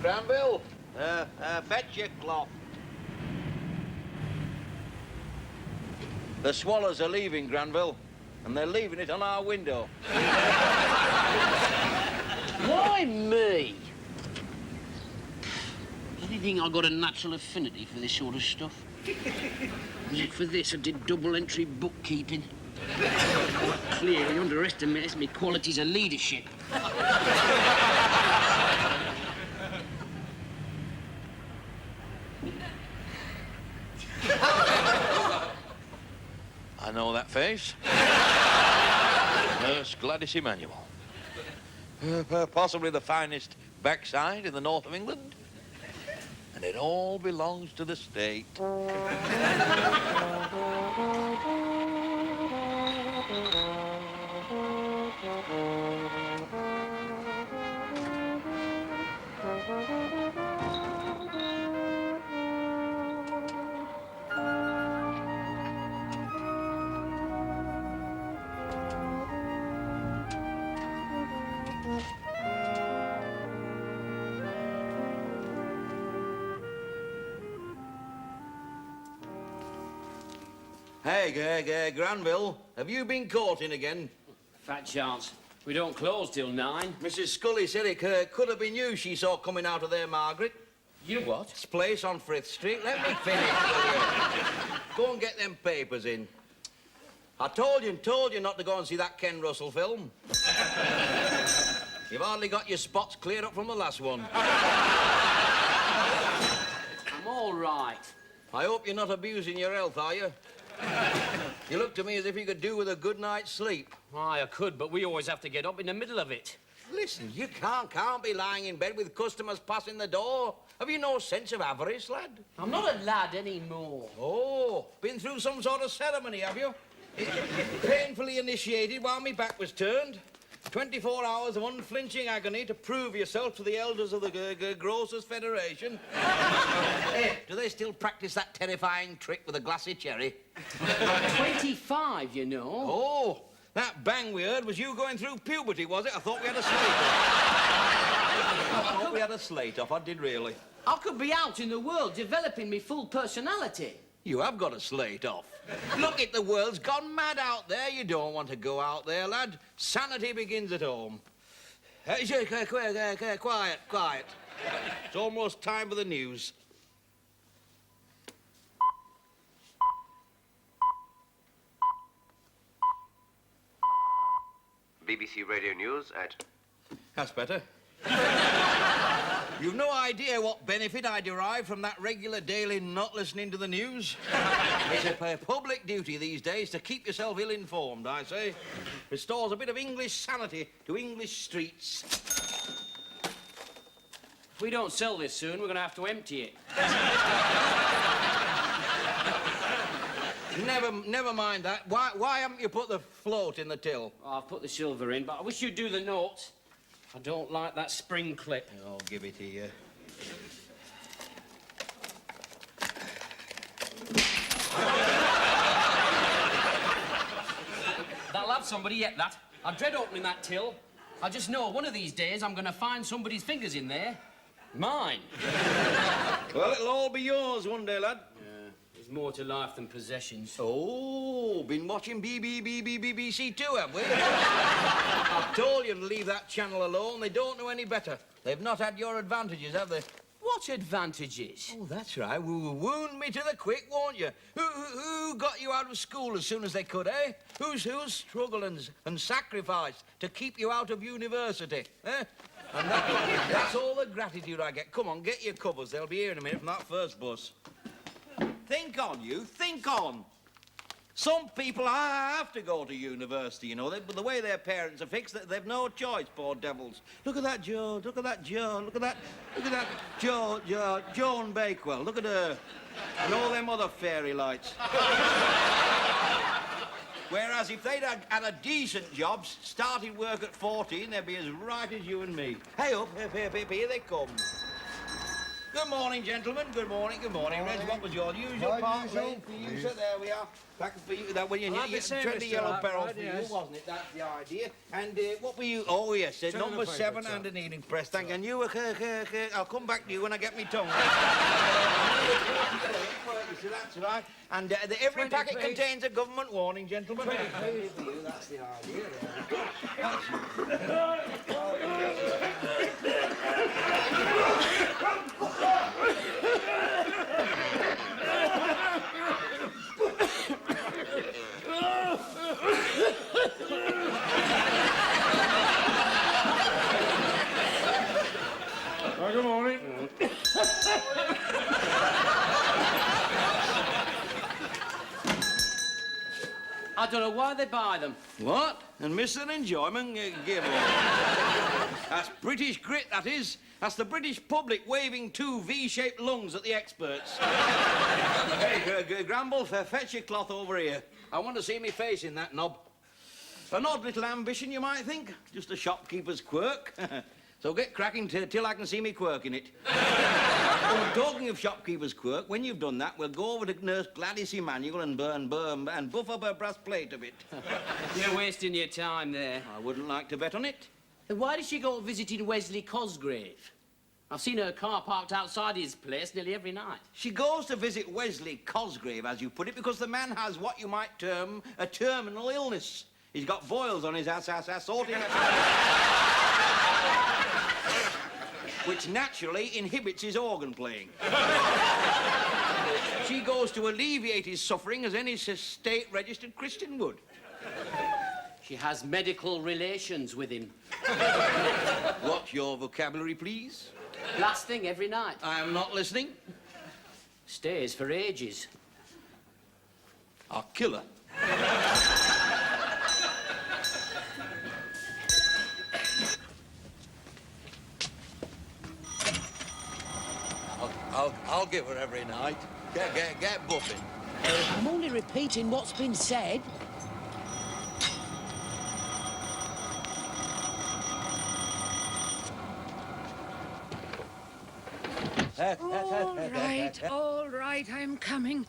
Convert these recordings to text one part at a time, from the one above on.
Granville, fetch your cloth. The swallows are leaving, Granville, and they're leaving it on our window. Why me? Does he think I've got a natural affinity for this sort of stuff? Was it for this I did double-entry bookkeeping? Clearly underestimates me qualities of leadership. I know that face. Nurse Gladys Emanuel. Possibly the finest backside in the north of England. And it all belongs to the state. Hey, Granville, have you been caught in again? Fat chance. We don't close till 9. Mrs. Scully said it could have been you she saw coming out of there, Margaret. You what? This place on Frith Street. Let me finish, will you? Go and get them papers in. I told you not to go and see that Ken Russell film. You've hardly got your spots cleared up from the last one. I'm all right. I hope you're not abusing your health, are you? You look to me as if you could do with a good night's sleep. Aye, I could, but we always have to get up in the middle of it. Listen, you can't be lying in bed with customers passing the door. Have you no sense of avarice, lad? I'm not a lad anymore. Oh, been through some sort of ceremony, have you? Painfully initiated while my back was turned. 24 hours of unflinching agony to prove yourself to the elders of the Grocers' Federation. Hey, do they still practice that terrifying trick with a glassy cherry? 25, you know. Oh, that bang we heard was you going through puberty, was it? I thought we had a slate off. I did really. I could be out in the world developing me full personality. You have got a slate off. Look it, the world's gone mad out there. You don't want to go out there, lad. Sanity begins at home. Quiet. It's almost time for the news. BBC Radio News at... That's better. You've no idea what benefit I derive from that regular daily not listening to the news. It's a public duty these days to keep yourself ill-informed, I say. Restores a bit of English sanity to English streets. If we don't sell this soon, we're going to have to empty it. Never mind that. Why haven't you put the float in the till? Oh, I've put the silver in, but I wish you'd do the notes. I don't like that spring clip. I'll give it here. That'll have somebody yet, that. I dread opening that till. I just know one of these days I'm going to find somebody's fingers in there. Mine. Well, it'll all be yours one day, lad. Yeah, there's more to life than possessions. Oh, been watching BBC too, have we? I've told you to leave that channel alone. They don't know any better. They've not had your advantages, have they? What advantages? Oh, that's right. Wound me to the quick, won't you? Who got you out of school as soon as they could, eh? Who's struggled and sacrificed to keep you out of university, eh? And that's all the gratitude I get. Come on, get your covers. They'll be here in a minute from that first bus. Think on, you. Think on. Some people have to go to university, you know. But the way their parents are fixed, they've no choice, poor devils. Look at that Joe. Look at that Joe. Look at that Joan Bakewell. Look at her. And all them other fairy lights. Whereas if they'd had a decent job, started work at 14, they'd be as right as you and me. Hey up, here they come. Good morning, gentlemen. Good morning. Reg, what was your usual part? Waiting for you, so there we are. Back for you. That when you tread the yellow barrel for you, wasn't it? That's the idea. And what were you? Oh, yes, number 7 and a kneading press. Thank you. And you were... I'll come back to you when I get me tongue. So that's right. And every packet contains a government warning, gentlemen. That's the idea. Good morning. I don't know why they buy them. What? And miss an enjoyment? Give up. That's British grit, that is. That's the British public waving 2 V-shaped lungs at the experts. Hey, Gramble, fetch your cloth over here. I want to see me face in that knob. An odd little ambition, you might think. Just a shopkeeper's quirk. So get cracking till I can see me quirk in it. Oh, talking of shopkeeper's quirk, when you've done that, we'll go over to Nurse Gladys Emanuel and buff up her brass plate a bit. You're wasting your time there. I wouldn't like to bet on it. Then why did she go visiting Wesley Cosgrave? I've seen her car parked outside his place nearly every night. She goes to visit Wesley Cosgrave, as you put it, because the man has what you might term a terminal illness. He's got boils on his ass, sorting which naturally inhibits his organ playing. She goes to alleviate his suffering as any state-registered Christian would. She has medical relations with him. What's your vocabulary, please? Last thing every night. I am not listening. Stays for ages. I'll kill her. I'll give her every night. Get buffing. I'm only repeating what's been said. All right, I'm coming.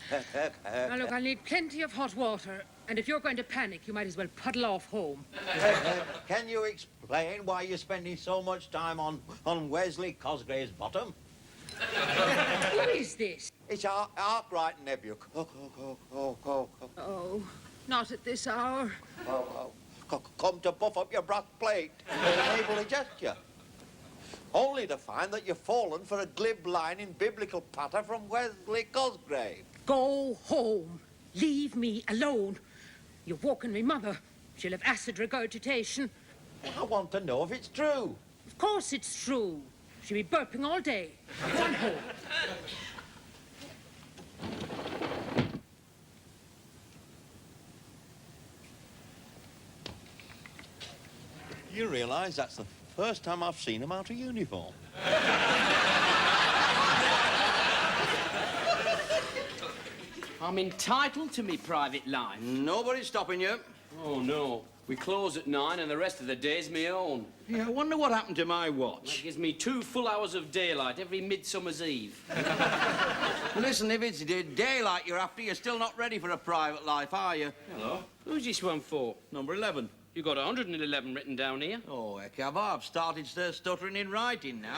Now, look, I'll need plenty of hot water. And if you're going to panic, you might as well puddle off home. Can you explain why you're spending so much time on Wesley Cosgrave's bottom? Who is this? It's Arkwright Nebula. Oh, not at this hour. Come to buff up your brass plate. Enable a gesture. Only to find that you've fallen for a glib line in biblical patter from Wesley Cosgrave. Go home. Leave me alone. You're walking me mother. She'll have acid regurgitation. I want to know if it's true. Of course it's true. She'll be burping all day. Go on home. You realise that's the first time I've seen him out of uniform. I'm entitled to me private life. Nobody's stopping you. Oh, no. We close at 9 and the rest of the day's my own. Yeah, I wonder what happened to my That watch. gives me 2 full hours of daylight every Midsummer's Eve. Listen, if it's daylight you're after, you're still not ready for a private life, are you? Hello? Who's this one for? Number 11. You got 111 written down here. Oh, heck, have I? I've started stuttering in writing now.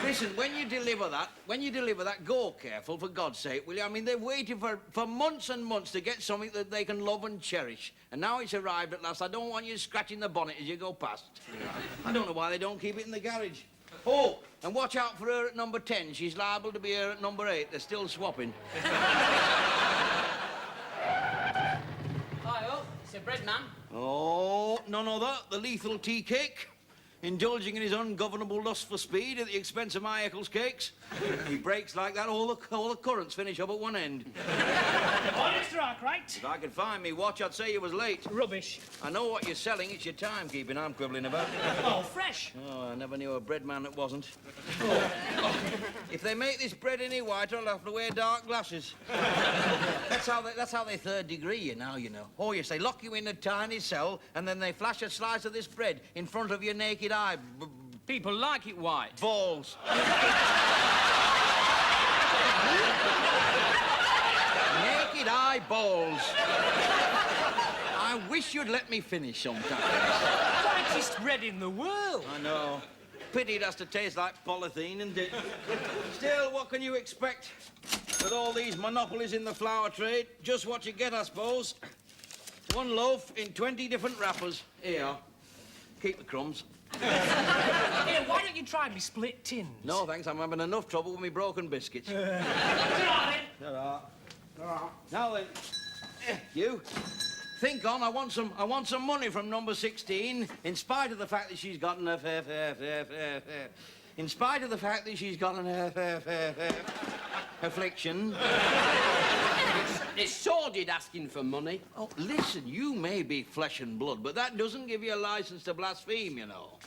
Listen, when you deliver that, go careful, for God's sake, will you? I mean, they've waited for months and months to get something that they can love and cherish. And now it's arrived at last. I don't want you scratching the bonnet as you go past. I don't know why they don't keep it in the garage. Oh, and watch out for her at number 10. She's liable to be here at number 8. They're still swapping. Hi, it's a bread man. Oh, none other. The lethal tea cake. Indulging in his ungovernable lust for speed at the expense of my Eccles cakes. He breaks like that, all the currents finish up at one end. Oh, Mr. Arkwright. If I could find me watch, I'd say you was late. Rubbish. I know what you're selling. It's your timekeeping I'm quibbling about. Oh, fresh. Oh, I never knew a bread man that wasn't. If they make this bread any whiter, I'll have to wear dark glasses. That's how they third degree you now, you know. Oh, yes, they lock you in a tiny cell, and then they flash a slice of this bread in front of your naked eye, People like it white. Balls. Naked eyeballs. I wish you'd let me finish sometimes. Whitest bread in the world. I know. Pity it has to taste like polythene, isn't it? Still, what can you expect? With all these monopolies in the flour trade, just what you get, I suppose. One loaf in 20 different wrappers. Here. Keep the crumbs. Here, why don't you try me split tins? No, thanks. I'm having enough trouble with me broken biscuits. Ta-ra, then. Now then, you. Think on. I want some money from number 16, in spite of the fact that she's got an in spite of the fact that she's got an affliction. It's sordid asking for money. Oh, listen, you may be flesh and blood, but that doesn't give you a license to blaspheme, you know.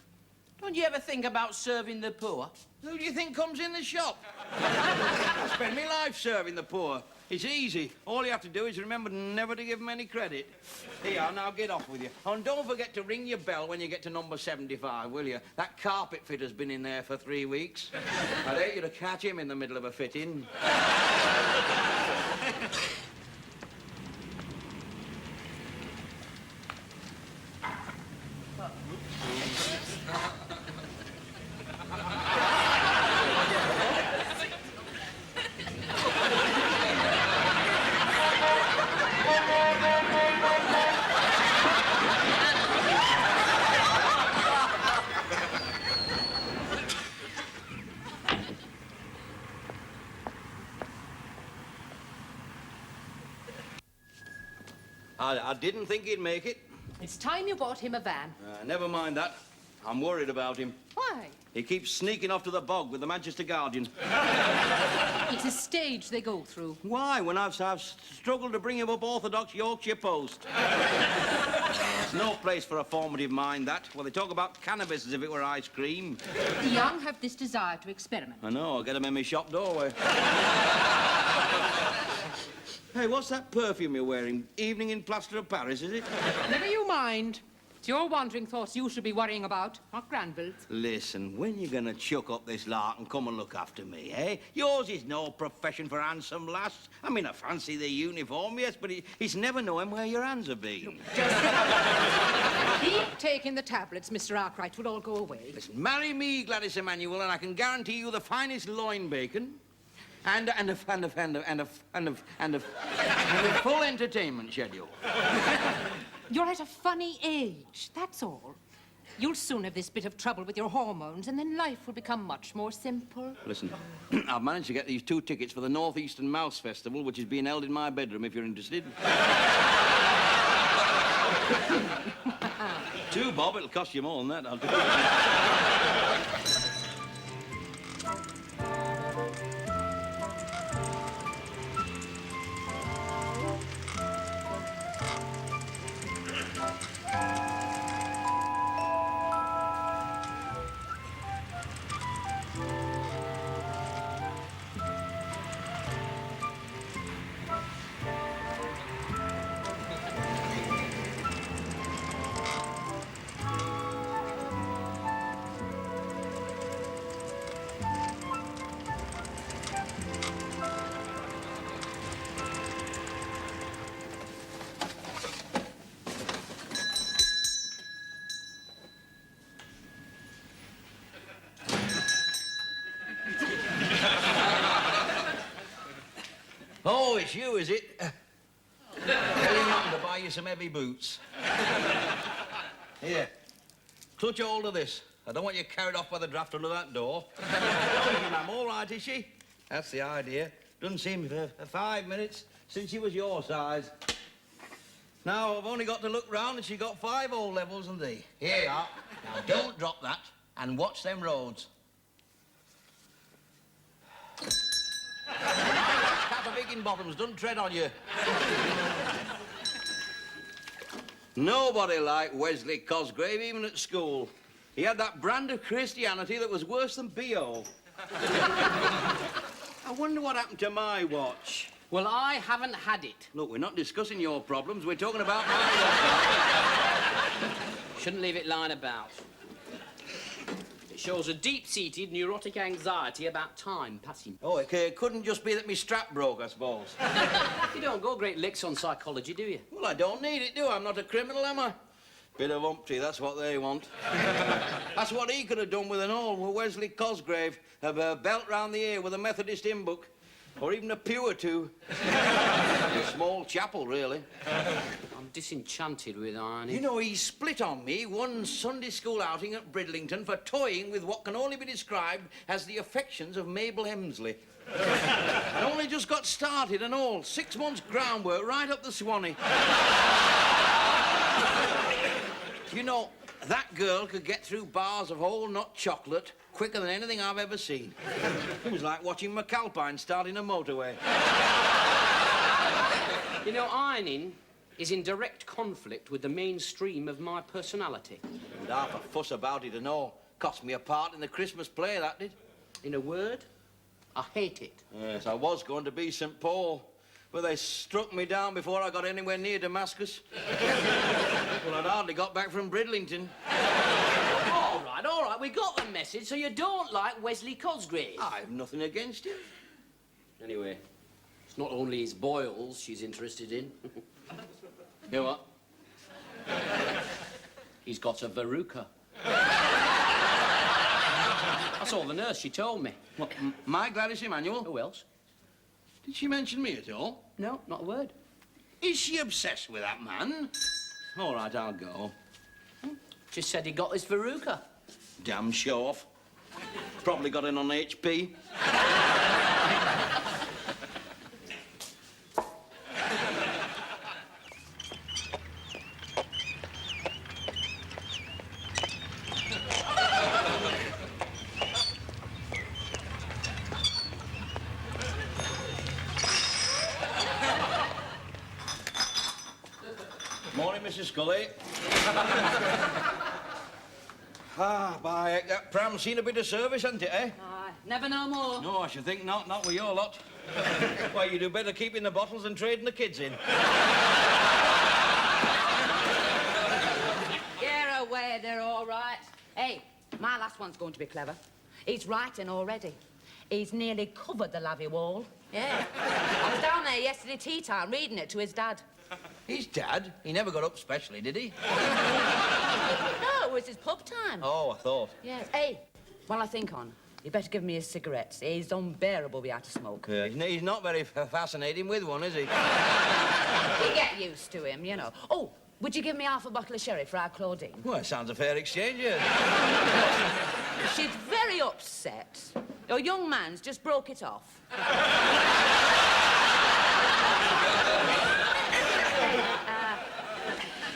Don't you ever think about serving the poor? Who do you think comes in the shop? I spend my life serving the poor. It's easy. All you have to do is remember never to give them any credit. Here, now get off with you. Oh, and don't forget to ring your bell when you get to number 75, will you? That carpet fitter's been in there for 3 weeks. I'd hate you to catch him in the middle of a fitting. I didn't think he'd make it. It's time you bought him a van. Never mind that. I'm worried about him. Why? He keeps sneaking off to the bog with the Manchester Guardian. It's a stage they go through. Why, when I've struggled to bring him up orthodox Yorkshire post? There's no place for a formative mind, that. Well, they talk about cannabis as if it were ice cream. The young have this desire to experiment. I know, I'll get them in my shop doorway. Hey, what's that perfume you're wearing? Evening in Plaster of Paris, is it? Never you mind. It's your wandering thoughts you should be worrying about, not Granville's. Listen, when you gonna chuck up this lark and come and look after me, eh? Yours is no profession for handsome lass. I mean, I fancy the uniform, yes, but it's never knowing where your hands have been. Keep taking the tablets, Mr. Arkwright. We'll all go away. Listen, marry me, Gladys Emanuel, and I can guarantee you the finest loin bacon and a full entertainment schedule. You're at a funny age, that's all. You'll soon have this bit of trouble with your hormones, and then life will become much more simple. Listen, I've managed to get these 2 tickets for the North Eastern Mouse Festival, which is being held in my bedroom, if you're interested. 2 bob, it'll cost you more than that, I'll do it. Oh, it's you, is it? Telling Mum to buy you some heavy boots. Here, clutch hold of this. I don't want you carried off by the draft under that door. Ma'am, all right, is she? That's the idea. Doesn't seem for 5 minutes since she was your size. Now, I've only got to look round and she got 5 O-levels and thee. Here you are. Now, don't drop that and watch them roads. Cap of Higginbottoms, don't tread on you. Nobody liked Wesley Cosgrave, even at school. He had that brand of Christianity that was worse than B.O. I wonder what happened to my watch. Well, I haven't had it. Look, we're not discussing your problems. We're talking about my watch. Shouldn't leave it lying about. It shows a deep-seated neurotic anxiety about time passing. Oh, it couldn't just be that my strap broke, I suppose. You don't go great licks on psychology, do you? Well, I don't need it, do I? I'm not a criminal, am I? Bit of umpty, that's what they want. That's what he could have done with an old Wesley Cosgrave, a belt round the ear with a Methodist hymn book, or even a pew or two. A small chapel, really. I'm disenchanted with Arnie. You know, he split on me one Sunday school outing at Bridlington for toying with what can only be described as the affections of Mabel Hemsley. I only just got started and all. 6 months groundwork right up the Swanee. You know, that girl could get through bars of whole nut chocolate quicker than anything I've ever seen. It was like watching McAlpine starting a motorway. You know, ironing is in direct conflict with the mainstream of my personality. And half a fuss about it and all. Cost me a part in the Christmas play, that did. In a word, I hate it. Yes, I was going to be St. Paul, but they struck me down before I got anywhere near Damascus. Well, I'd hardly got back from Bridlington. All right, we got the message, so you don't like Wesley Cosgrave. I've nothing against him. Anyway, it's not only his boils she's interested in. You know what? He's got a verruca. I saw the nurse, she told me. What, my Gladys Emanuel? Who else? Did she mention me at all? No, not a word. Is she obsessed with that man? All right, I'll go. Just said he got his verruca. Damn show-off. Probably got in on HP. Morning, Mrs. Scully. By heck, that pram's seen a bit of service, hasn't it, eh? Aye, never know more. No, I should think not with your lot. Why, you do better keeping the bottles than trading the kids in. You're aware they're all right. Hey, my last one's going to be clever. He's writing already. He's nearly covered the lavvy wall. Yeah. I was down there yesterday tea time reading it to his dad. His dad? He never got up specially, did he? No, it was his pub time. Oh, I thought. Yes. Hey, while I think on, you better give me his cigarettes. He's unbearable without a smoke. Yeah, he's not very fascinating with one, is he? You get used to him, you know. Oh, would you give me half a bottle of sherry for our Claudine? Well, it sounds a fair exchange, yes. She's very upset. Your young man's just broke it off.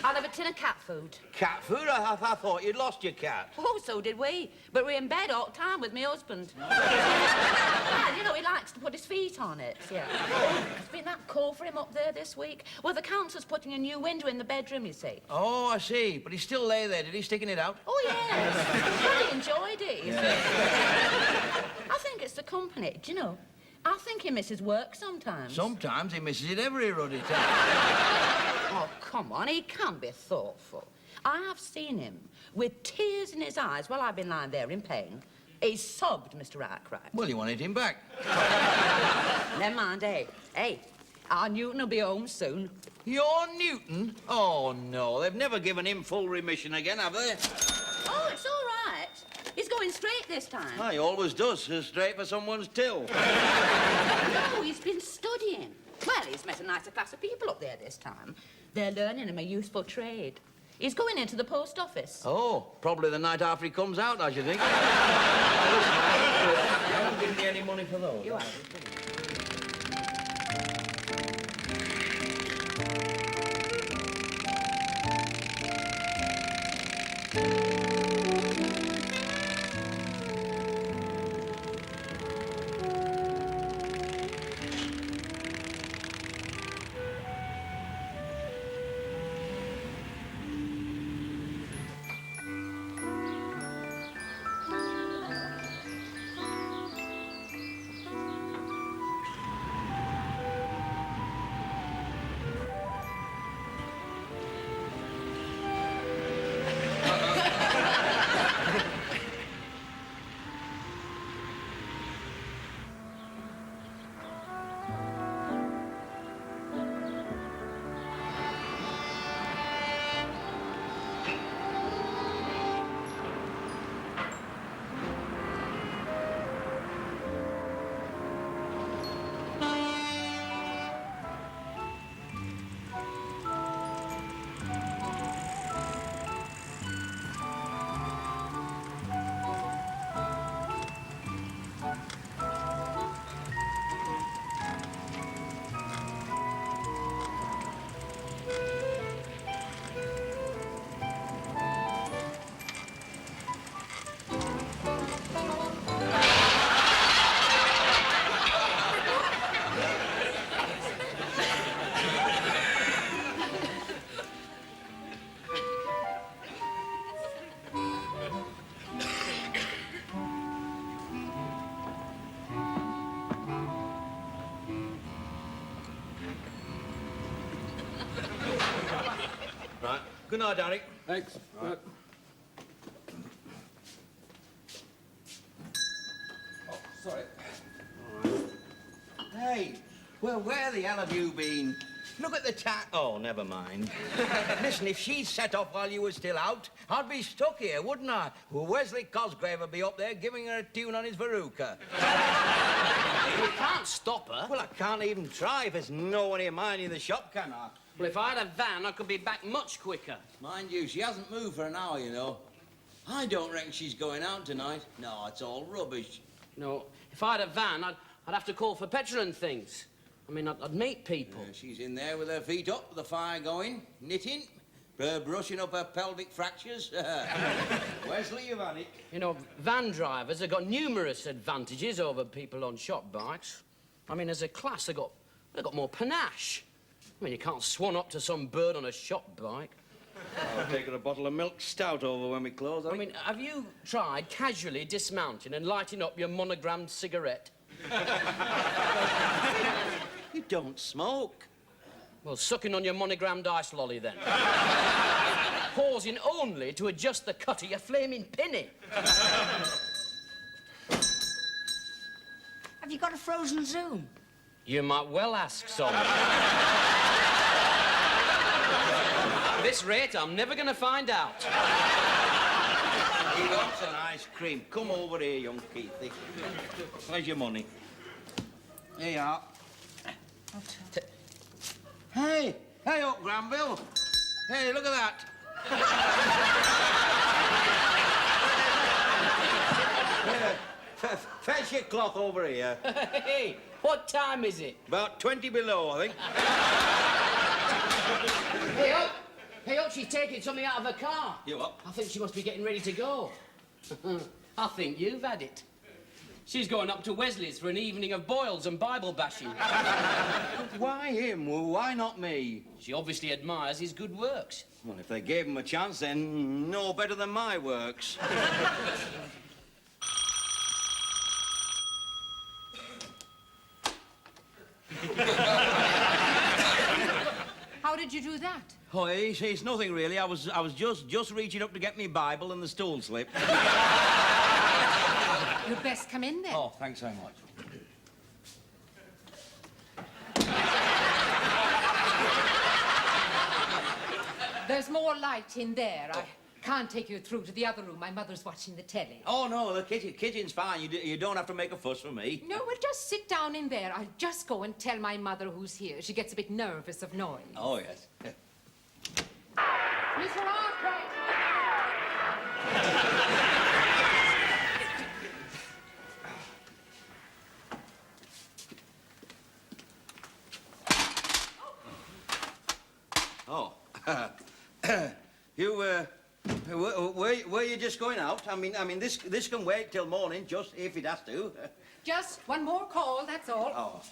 I'll have a tin of cat food. Cat food? I thought you'd lost your cat. Oh, so did we. But we're in bed all the time with my husband. Yeah, you know, he likes to put his feet on it, yeah. It's been that cold for him up there this week. Well, the council's putting a new window in the bedroom, you see. Oh, I see. But he still lay there. Did he sticking it out? Oh, yes. He really enjoyed it, you see. I think it's the company, do you know? I think he misses work sometimes. Sometimes he misses it every ruddy time. Oh, come on, he can be thoughtful. I have seen him with tears in his eyes while I've been lying there in pain. He sobbed, Mr. Arkwright. Well, you wanted him back. Never mind, eh? Hey, our Newton will be home soon. Your Newton? Oh, no. They've never given him full remission again, have they? Oh, it's all right. He's going straight this time. He always does. Straight for someone's till. No, he's been studying. Well, he's met a nicer class of people up there this time. They're learning him a useful trade. He's going into the post office. Oh, probably the night after he comes out, I should think. You haven't given me any money for those. You are. Good night, Derek. Thanks. Sorry. Hey, well, where the hell have you been? Look at the Oh, never mind. Listen, if she'd set off while you were still out, I'd be stuck here, wouldn't I? Well, Wesley Cosgrave would be up there giving her a tune on his veruca. You can't stop her. Well, I can't even try if there's no one here minding the shop, can I? Well, if I had a van, I could be back much quicker. Mind you, she hasn't moved for an hour, you know. I don't reckon she's going out tonight. No, it's all rubbish. No, if I had a van, I'd have to call for petrol and things. I mean, I'd meet people. She's in there with her feet up, the fire going, knitting, brushing up her pelvic fractures. Wesley, you've had it. You know, van drivers have got numerous advantages over people on shop bikes. I mean, as a class, they've got more panache. I mean, you can't swan up to some bird on a shop bike. I'll take her a bottle of milk stout over when we close. I mean, have you tried casually dismounting and lighting up your monogrammed cigarette? You don't smoke. Well, sucking on your monogrammed ice lolly, then. Pausing only to adjust the cut of your flaming penny. Have you got a frozen Zoom? You might well ask, son. At this rate, I'm never going to find out. He wants an ice cream. Come over here, young Keithy. Where's your money? Here you are. Hey, up, Granville. Hey, look at that. Fetch your cloth over here. Hey, what time is it? About 20 below, I think. Hey, up, she's taking something out of her car. You up? I think she must be getting ready to go. I think you've had it. She's going up to Wesley's for an evening of boils and Bible bashing. Why him? Well, why not me? She obviously admires his good works. Well, if they gave him a chance, then no better than my works. How did you do that? Oh, it's nothing really. I was just reaching up to get me Bible and the stool slipped. You'd best come in then. Oh, thanks so much. There's more light in there. I can't take you through to the other room. My mother's watching the telly. Oh, no, the kitchen's fine. You don't have to make a fuss for me. No, well, just sit down in there. I'll just go and tell my mother who's here. She gets a bit nervous of noise. Oh, yes. Mr. Arkwright! Oh. Were you just going out? I mean, this can wait till morning, just if it has to. Just one more call, that's all. Oh.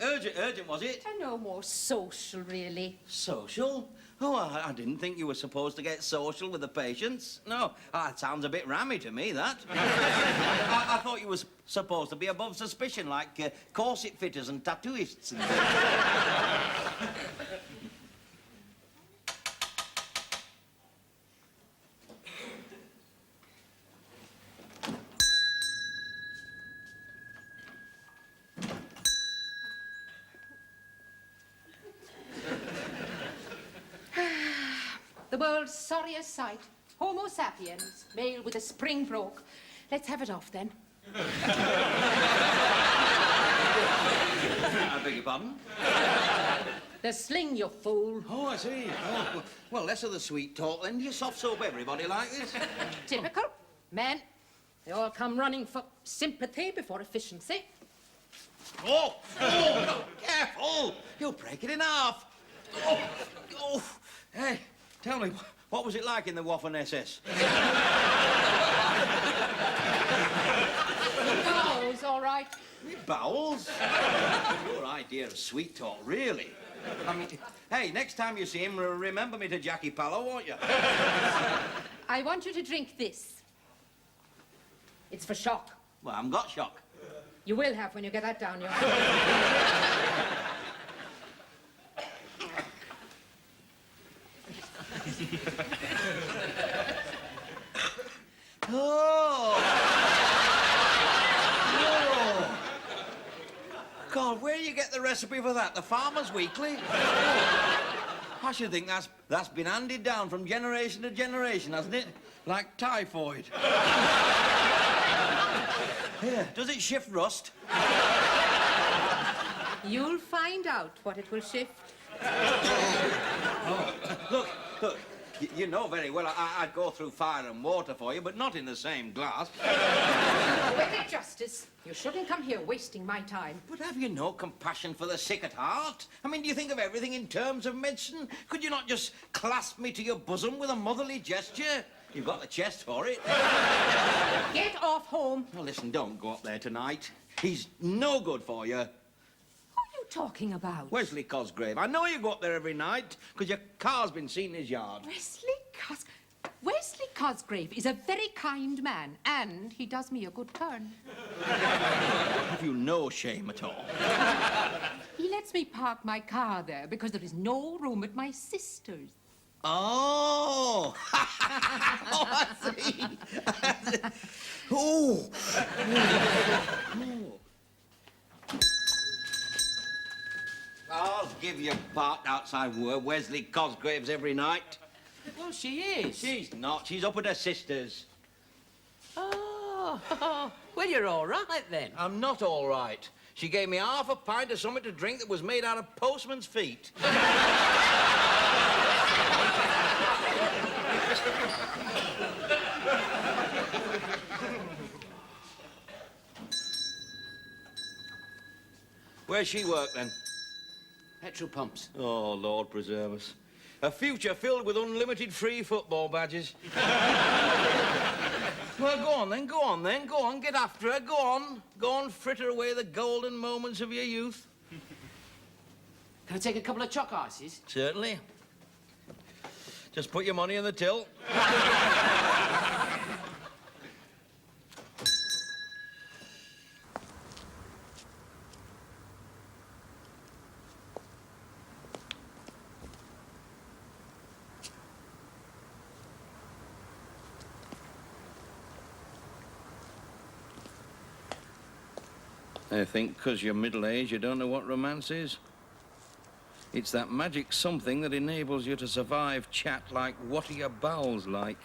Urgent, was it? And no more social, really. Social? Oh, I didn't think you were supposed to get social with the patients. No, that sounds a bit rammy to me, that. I thought you were supposed to be above suspicion, like corset fitters and tattooists. And The world's sorriest sight. Homo sapiens, male with a spring broke. Let's have it off, then. I beg your pardon? The sling, you fool. Oh, I see. Oh, well, less of the sweet talk, then. You soft soap everybody like this. Typical. Men, they all come running for sympathy before efficiency. Oh, no, careful! You'll break it in half. Oh. Hey, tell me, what was it like in the Waffen SS? Bowels, all right. Bowels? Your idea of sweet talk, really? I mean, hey, next time you see him, remember me to Jackie Pallo, won't you? I want you to drink this. It's for shock. Well, I haven't got shock. You will have when you get that down your... Oh! Oh! God, where do you get the recipe for that? The Farmer's Weekly? I should think that's been handed down from generation to generation, hasn't it? Like typhoid. Here, does it shift rust? You'll find out what it will shift. Look, you know very well I'd go through fire and water for you, but not in the same glass. Poetic justice. You shouldn't come here wasting my time. But have you no compassion for the sick at heart? I mean, do you think of everything in terms of medicine? Could you not just clasp me to your bosom with a motherly gesture? You've got the chest for it. Get off home. Now, listen, don't go up there tonight. He's no good for you. Who are you talking about? Wesley Cosgrave. I know you go up there every night because your car's been seen in his yard. Wesley Cosgrave is a very kind man, and he does me a good turn. Have you no shame at all? He lets me park my car there because there is no room at my sister's. Oh! Oh, I see. Oh! I'll give you parked outside Wesley Cosgrave's every night. Well, she is. She's not. She's up at her sister's. Oh, well, you're all right then. I'm not all right. She gave me half a pint of something to drink that was made out of postman's feet. Where's she work, then? Petrol pumps. Oh, Lord preserve us. A future filled with unlimited free football badges. Well, go on, then. Go on, get after her. Go on, fritter away the golden moments of your youth. Can I take a couple of chalk ices? Certainly. Just put your money in the till. I think because you're middle-aged, you don't know what romance is. It's that magic something that enables you to survive chat like what are your bowels like.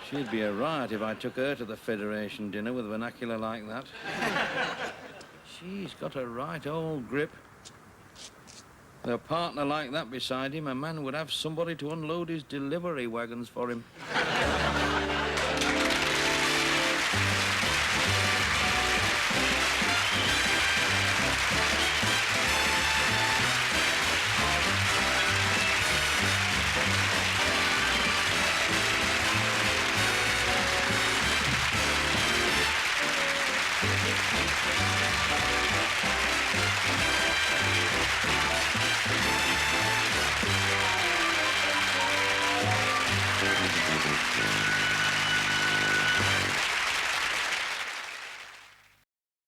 She'd be a riot if I took her to the Federation dinner with vernacular like that. She's got a right old grip. With a partner like that beside him, a man would have somebody to unload his delivery wagons for him.